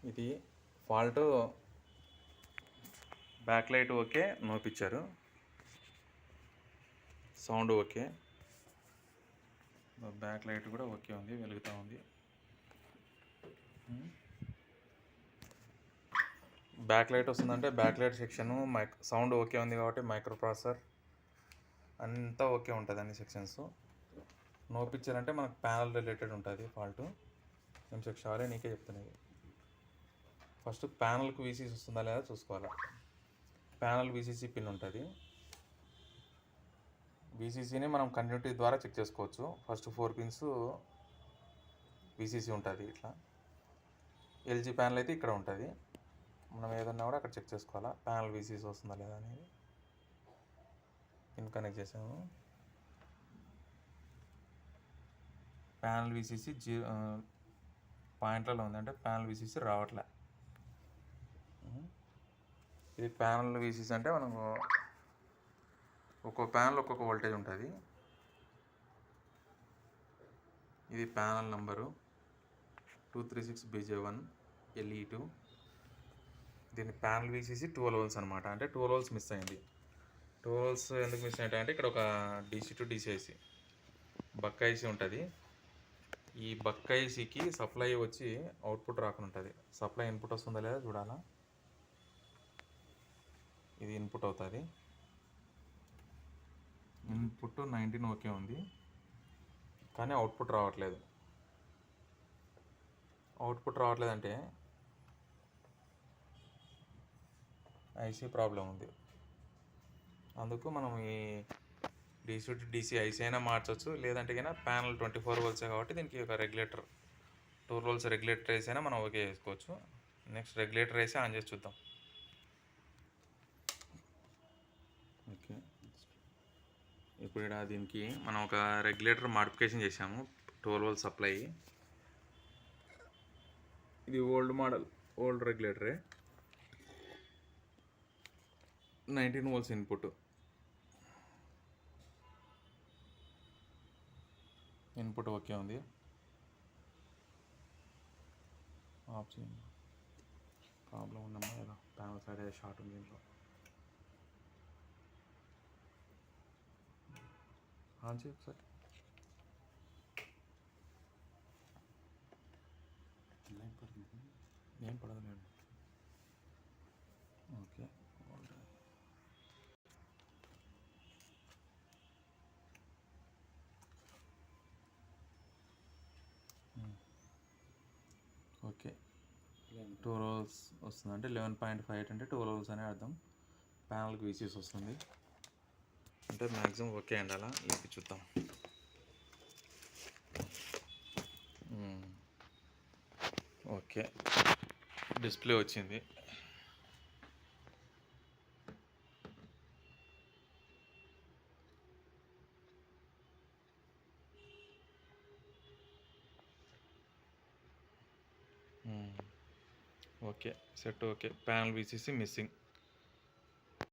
ఇది fault back light okay, నోపిచ్చారు. Sound okay, back light కూడా ఓకే ఉంది, వెలుగుతూ ఉంది. బ్యాక్ లైట్ వస్తుందంటే back light section sound okay ఉంది కాబట్టి మైక్రో ప్రాసెసర్ అంతా ఓకే ఉంటుంది, అన్ని సెక్షన్స్. నో పిక్చర్ అంటే మనకు ప్యానల్ రిలేటెడ్ ఉంటుంది ఫాల్ట్. నేను షారే నీకే చెప్తున్నాయి. ఫస్ట్ ప్యానల్కి వీసీసీ వస్తుందా లేదా చూసుకోవాలి. ప్యానల్ వీసీసీ పిన్ ఉంటుంది. వీసీసీని మనం కంటిన్యూటీ ద్వారా చెక్ చేసుకోవచ్చు. ఫస్ట్ 4 పిన్స్ వీసీసీ ఉంటుంది ఇట్లా. ఎల్జీ ప్యానల్ అయితే ఇక్కడ ఉంటుంది. మనం ఏదన్నా కూడా అక్కడ చెక్ చేసుకోవాలా ప్యానల్ వీసీసీ వస్తుందా లేదా అనేది. పిన్ కనెక్ట్ చేసాము. ప్యానల్ వీసీసీ పాయింట్లలో ఉంది, అంటే ప్యానల్ వీసీసీ రావట్లే. ఇది ప్యానల్ వీసీసీ అంటే మనకు ఒక్కో ప్యానల్ ఒక్కొక్క వోల్టేజ్ ఉంటుంది. ఇది ప్యానల్ నంబరు 236BJ1 LE2. దీని ప్యానల్ వీసీసీ 12 వోల్ట్స్ అనమాట. అంటే 12 వోల్ట్స్ మిస్ అయింది. 12 వోల్ట్స్ ఎందుకు మిస్ అయ్యాయి అంటే ఇక్కడ ఒక DC to DC IC buck IC ఉంటుంది. ఈ బక్ ఐసికి సప్లై వచ్చి అవుట్పుట్ రాకుండా ఉంటుంది. సప్లై ఇన్పుట్ వస్తుందా లేదా చూడాలా. ఇది ఇన్పుట్ అవుతుంది. ఇన్పుట్ 19 ఓకే ఉంది, కానీ అవుట్పుట్ రావట్లేదు. అవుట్పుట్ రావట్లేదంటే ఐసీ ప్రాబ్లం ఉంది. అందుకు మనం ఈ DC to DC ఐసీ అయినా మార్చవచ్చు, లేదంటే కన్నా ప్యానల్ 24 వోల్ట్సే కాబట్టి దీనికి ఒక రెగ్యులేటర్ 2 వోల్ట్స్ రెగ్యులేటర్ వేసి అయినా మనం ఓకే చేసుకోవచ్చు. నెక్స్ట్ రెగ్యులేటర్ వేసి ఆన్ చేసి చూద్దాం. ఓకే, ఇప్పుడు ఇక్కడ దీనికి మనం ఒక రెగ్యులేటర్ మాడిఫికేషన్ చేసాము. 12 వోల్ట్ సప్లై. ఇది ఓల్డ్ మోడల్, ఓల్డ్ రెగ్యులేటరే. 19 వోల్ట్స్ ఇన్పుట్. ఇన్పుట్ ఓకే ఉంది. ఆఫ్ చేయండి. ప్రాబ్లం ఉందమ్మా, ఏదో ప్యానల్ సైడ్ ఏదో షార్ట్ ఉంది దీంట్లో. ఆన్ చేయి ఒకసారి. ఏం పడదు. Okay, okay. 2 రోల్స్ వస్తుంది అంటే 11.58 అంటే 2 రోల్స్ అనే అర్థం. ప్యానల్కి వీసీస్ వస్తుంది అంటే మ్యాక్సిమం ఓకే అండి. అలా లేపి చూద్దాం. ఓకే, డిస్ప్లే వచ్చింది. Okay, set okay. Panel VCC missing.